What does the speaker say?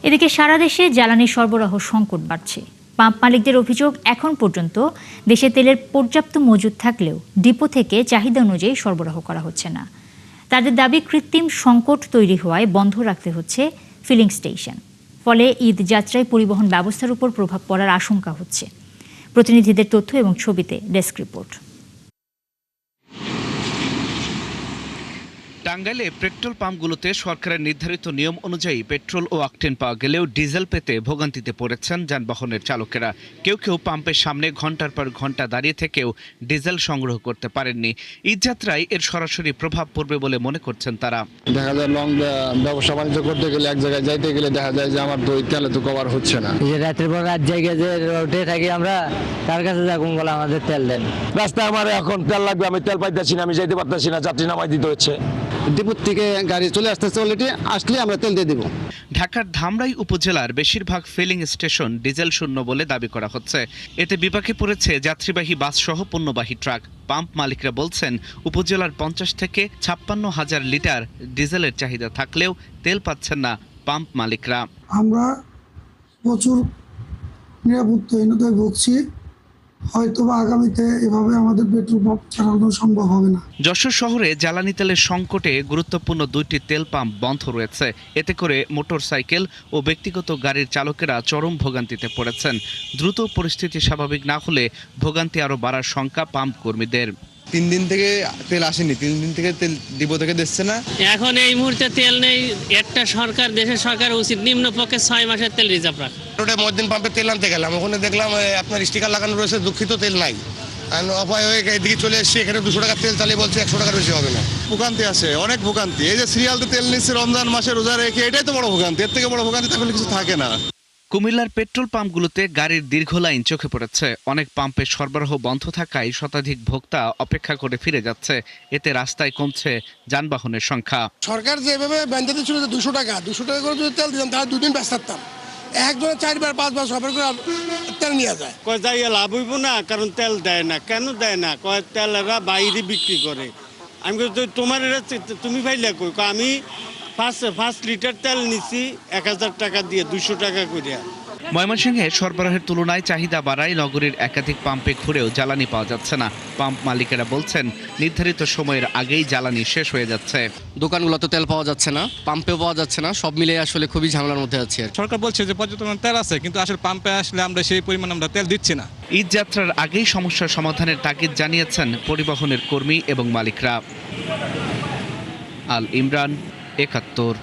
এদিকে সারা দেশে জ্বালানি সরবরাহ সংকট বাড়ছে। পাম্প মালিকদের অভিযোগ, এখন পর্যন্ত দেশে তেলের পর্যাপ্ত মজুদ থাকলেও ডিপো থেকে চাহিদা অনুযায়ী সরবরাহ করা হচ্ছে না। তাদের দাবি, কৃত্রিম সংকট তৈরি হওয়ায় বন্ধ রাখতে হচ্ছে ফিলিং স্টেশন। ফলে ঈদ যাত্রায় পরিবহন ব্যবস্থার উপর প্রভাব পড়ার আশঙ্কা হচ্ছে। প্রতিনিধিদের তথ্য এবং ছবিতে ডেস্ক রিপোর্ট। টাঙ্গাইলে পেট্রোল পাম্পগুলোতে সরকারের নির্ধারিত নিয়ম অনুযায়ী পেট্রোল ও অকটেন পাওয়া গেলেও ডিজেল পেতে ভোগান্তিতে পড়েছেন যানবাহনের চালকেরা। কেউ কেউ পাম্পের সামনে ঘন্টার পর ঘন্টা দাঁড়িয়ে থেকেও ডিজেল সংগ্রহ করতে পারেননি। ঈদযাত্রায় এর সরাসরি প্রভাব পড়বে বলে মনে করছেন তারা। দেখা যায় লং ব্যবসা বাণিজ্য করতে গেলে এক জায়গায় যাইতে গেলে দেখা যায় যে আমার দই তেলে তো কভার হচ্ছে না। রাতের পর রাত জায়গায় যে রোডে থাকি আমরা, তার কাছে যাকুন বলে আমাদের তেল দেন। রাস্তায় আমার এখন তেল লাগবে, আমি তেল পাইতেছি না, আমি যাইতে পারতেছি না, যাত্রী নামাই দিতে হচ্ছে। ডিপুর থেকে গাড়ি চলে আসতেছে অলরেডি, আসলে আমরা তেল দিয়ে দিব। ঢাকার ধামরাই উপজেলার বেশিরভাগ ফিলিং স্টেশন ডিজেল শূন্য বলে দাবি করা হচ্ছে। এতে বিপাকে পড়েছে যাত্রীবাহী বাস সহ পণ্যবাহী ট্রাক। পাম্প মালিকরা বলছেন, উপজেলার ৫০ থেকে ৫৬ হাজার লিটার ডিজেলের চাহিদা থাকলেও তেল পাচ্ছেন না পাম্প মালিকরা। আমরা প্রচুর নিরাপত্তাহীনতায় ভুগছি। হয়তোবা আগামীতে এভাবে আমাদের পেট্রোল পাম্প চালানো সম্ভব হবে না। যশোর শহরে জ্বালানি তেলের সংকটে গুরুত্বপূর্ণ 2টি তেল পাম্প বন্ধ রয়েছে। এতে করে মোটরসাইকেল ও ব্যক্তিগত গাড়ির চালকেরা চরম ভোগান্তিতে পড়েছেন। দ্রুত পরিস্থিতি স্বাভাবিক না হলে ভোগান্তি আরও বাড়ার শঙ্কা পাম্প কর্মীদের। 3 দিন থেকে তেল আসেনি, 3 দিন থেকে তেল ডিপো থেকে দিচ্ছে না। এখন এই মুহূর্তে তেল নেই। একটা সরকার, দেশের সরকার উচিত নিম্নপক্ষে 6 মাসের তেল রিজার্ভ রাখা। মদিন পাম্পে তেল আনতে গেলাম, ওখানে দেখলাম আপনার স্টিকার লাগানো রয়েছে দুঃখিত তেল নাই। অপায় হয়ে এদিকে চলে এসেছি, এখানে 200 টাকা তেল চালিয়ে বলছে 100 টাকার বেশি হবে না। ভোগান্তি আছে, অনেক ভোগান্তি। এই যে সিরিয়ালতে তেল নিচ্ছে রমজান মাসে রোজা রেখে, এটাই তো বড় ভোগান্তি। এর থেকে বড় ভোগান্তি তাহলে কিছু থাকে না। কুমিল্লার পেট্রোল পাম্পগুলোতে গাড়ির দীর্ঘ লাইন চোখে পড়েছে। অনেক পাম্পের সরবরাহ বন্ধ থাকায় শতাধিক ভোক্তা অপেক্ষা করে ফিরে যাচ্ছে। এতে রাস্তায় কমছে যানবাহনের সংখ্যা। সরকার যেভাবে বেঁধে ছিল যে 200 টাকা করে যদি তেল দিতাম তাহলে 2 দিন ব্যস্ত থাকতাম। একজনে 4 বার 5 বার সবার করে তেল নিয়ে যায়। কয় যাই লাভ হইব না, কারণ তেল দেয় না। কেন দেয় না? কয় তেলেরা বাইরে বিক্রি করে। আমি তোমার তুমি পাইলে কই? আমি 5 লিটার তেল নিছি 1000 টাকা দিয়ে, 200 টাকা করিয়া। ময়মনসিংহে সরবরাহের তুলনায় চাহিদা বাড়ায় নগরীর একাধিক পাম্পে ঘুরেও জ্বালানি পাওয়া যাচ্ছে না। পাম্প মালিকেরা বলছেন, নির্ধারিত সময়ের আগেই জ্বালানি শেষ হয়ে যাচ্ছে। দোকানগুলোতে তেল পাওয়া যাচ্ছে না, পাম্পেও পাওয়া যাচ্ছে না, সব মিলে আসলে খুবই ঝামেলার মধ্যে আছে। সরকার বলছে যে পর্যাপ্ত তেল আছে, কিন্তু আসলে পাম্পে আসলে আমরা সেই পরিমাণ আমরা তেল দিচ্ছি না। ঈদ যাত্রার আগেই সমস্যার সমাধানের তাগিদ জানিয়েছেন পরিবহনের কর্মী এবং মালিকরা। আল ইমরান, ৭১।